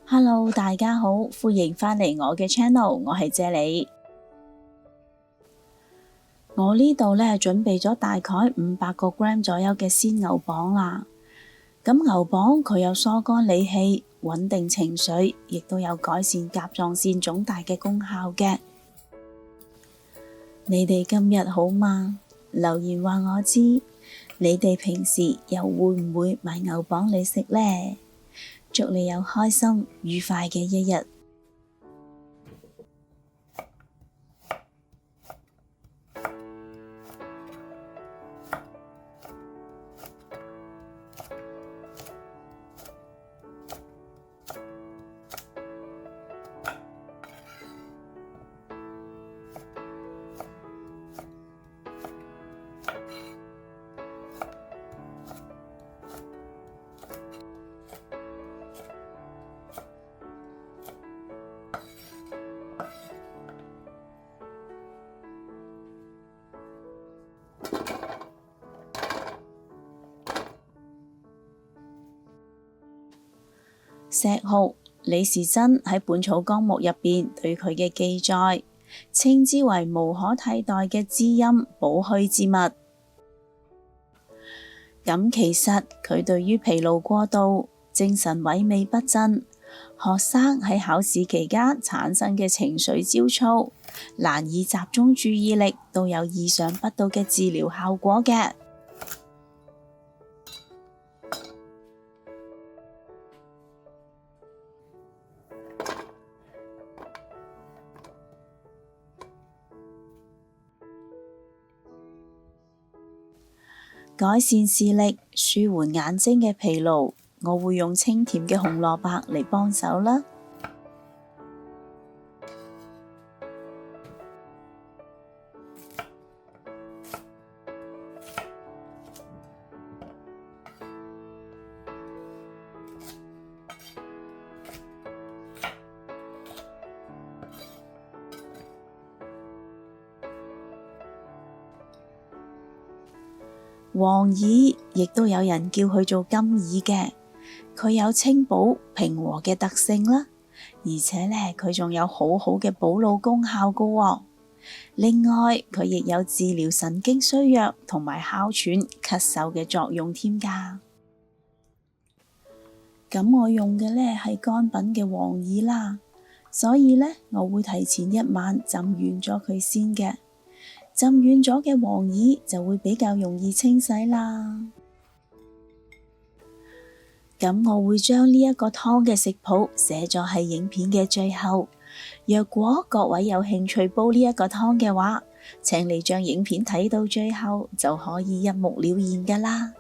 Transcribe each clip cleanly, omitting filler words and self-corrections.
Hello， 大家好，歡迎返嚟我嘅 channel， 我係謝里。我呢度呢準備咗大概500個 gram 左右嘅鮮牛蒡啦。咁牛蒡佢有疏肝理氣、穩定情緒，亦都有改善甲狀腺腫大嘅功效嘅。你哋今日好嗎？留言話我知，你哋平時又會唔會買牛蒡嚟食呢？祝你有開心愉快嘅一日。石斛、李時珍喺《本草綱目》入邊對佢嘅記載，稱之為無可替代嘅滋陰補虛之物。咁其實佢對於疲勞過度、精神萎靡不振、學生喺考試期間產生嘅情緒焦躁、難以集中注意力，都有意想不到嘅治療效果嘅。改善視力、舒緩眼睛嘅疲勞，我會用清甜嘅紅蘿蔔嚟幫手啦。黃耳亦都有人叫佢做金耳嘅，佢有清補平和嘅特性啦，而且呢，佢仲有好好嘅補腦功效噶喎。另外佢亦有治療神經衰弱同埋哮喘、咳嗽嘅作用添噶。咁我用嘅呢係乾品嘅黃耳啦，所以呢，我會提前1晚浸軟咗佢先嘅。浸軟咗嘅黃耳就會比較容易清洗啦。咁我會將呢一個湯嘅食譜寫咗喺影片嘅最後。若果各位有興趣煲呢一個湯嘅話，請你將影片睇到最後，就可以一目了然㗎啦。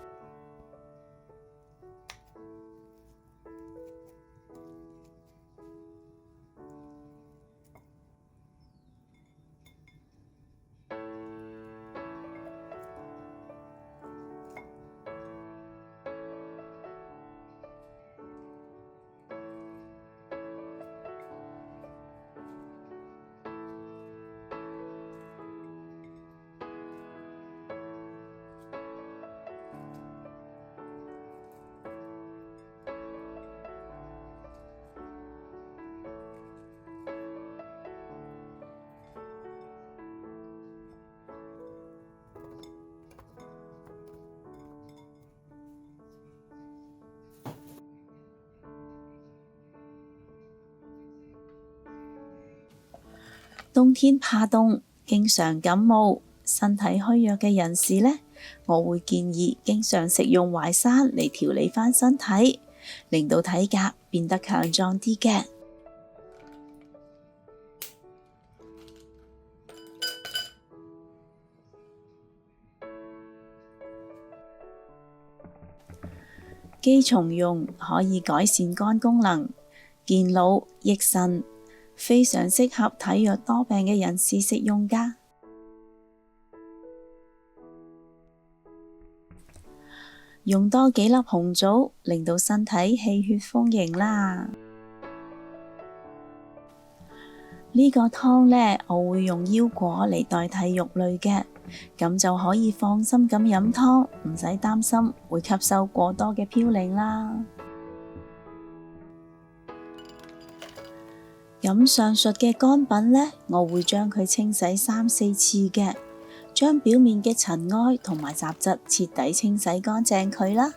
冬天怕凍，經常感冒、身體虛弱嘅人士呢，我會建議經常食用淮山嚟調理返身體，令到體格變得強壯啲嘅。姬松茸可以改善肝功能、健腦益腎，非常適合體弱多病嘅人士食用㗎。用多幾粒紅棗，令到身體氣血豐盈啦。呢個湯呢，我會用腰果嚟代替肉類嘅，咁就可以放心咁飲湯，唔使擔心會吸收過多嘅嘌呤啦。咁上述嘅乾品呢，我會將佢清洗3、4次嘅，將表面嘅塵埃同埋雜質徹底清洗乾淨佢啦。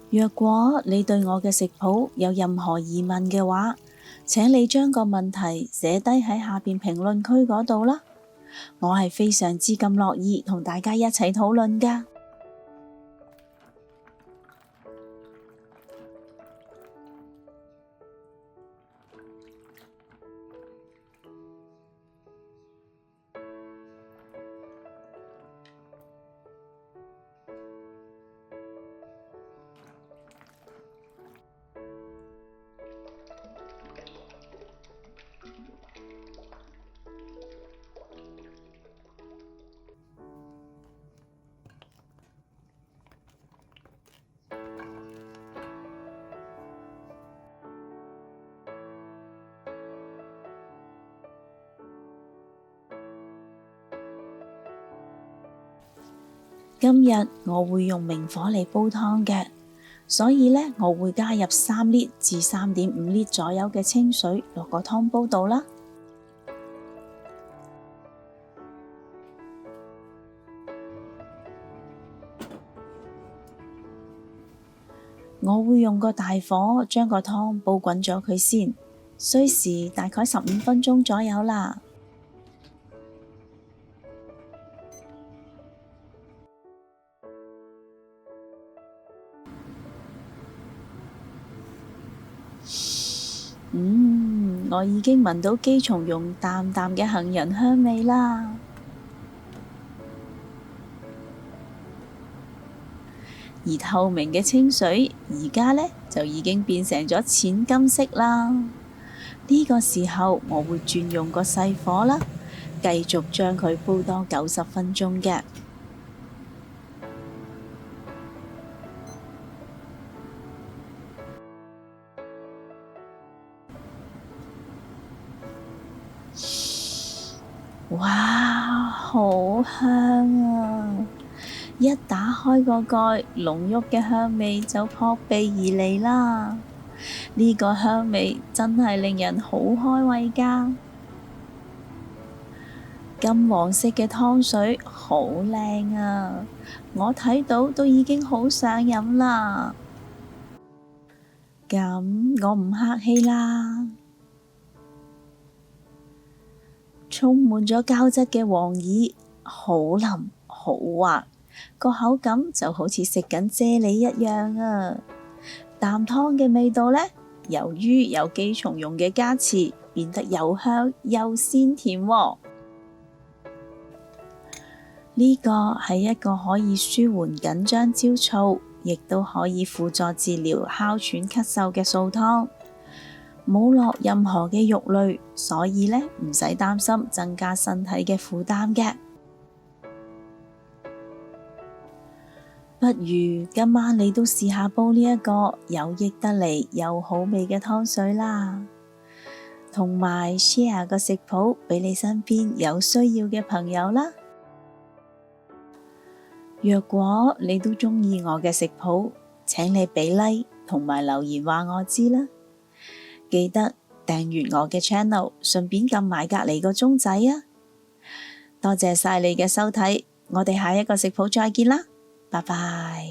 若果你對我嘅食譜有任何疑問嘅話，請你將個問題寫低喺下邊評論區嗰度啦，我係非常之咁樂意同大家一齊討論㗎。今日我會用明火嚟煲湯嘅，所以呢，我會加入3 L 至3.5 L 左右嘅清水落個湯煲度啦。我會用個大火將個湯煲滾咗佢先，需時大概15分鐘左右啦。我已經聞到姬松茸淡淡嘅杏仁香味啦。而透明嘅清水而家呢，就已經變成咗淺金色啦。呢個時候我會轉用個細火啦，繼續將佢煲多90分鐘嘅。哇，好香啊！一打開個蓋，濃郁嘅香味就撲鼻而嚟啦。呢個香味真係令人好開胃㗎。金黃色嘅湯水好靚啊！我睇到都已經好想飲啦。咁我唔客氣啦。充滿咗膠質嘅黃耳，好腍好滑，個口感就好似食緊啫喱一樣啊！啖湯嘅味道呢，由於有姬松茸嘅加持，變得又香又鮮甜喎。呢個係一個可以舒緩緊張焦躁，亦都可以輔助治療哮喘咳嗽嘅素湯。冇落任何嘅肉類，所以呢，唔使擔心增加身體嘅負擔嘅。不如今晚你都試下煲呢一個有益得嚟又好味嘅湯水啦，同埋 share 個食譜俾你身邊有需要嘅朋友啦。若果你都鍾意我嘅食譜，請你俾 like 同埋留言話我知啦。記得訂閱我嘅 channel， 順便撳埋隔籬個鐘仔啊！多謝晒你嘅收睇，我哋下一個食譜再見啦，拜拜。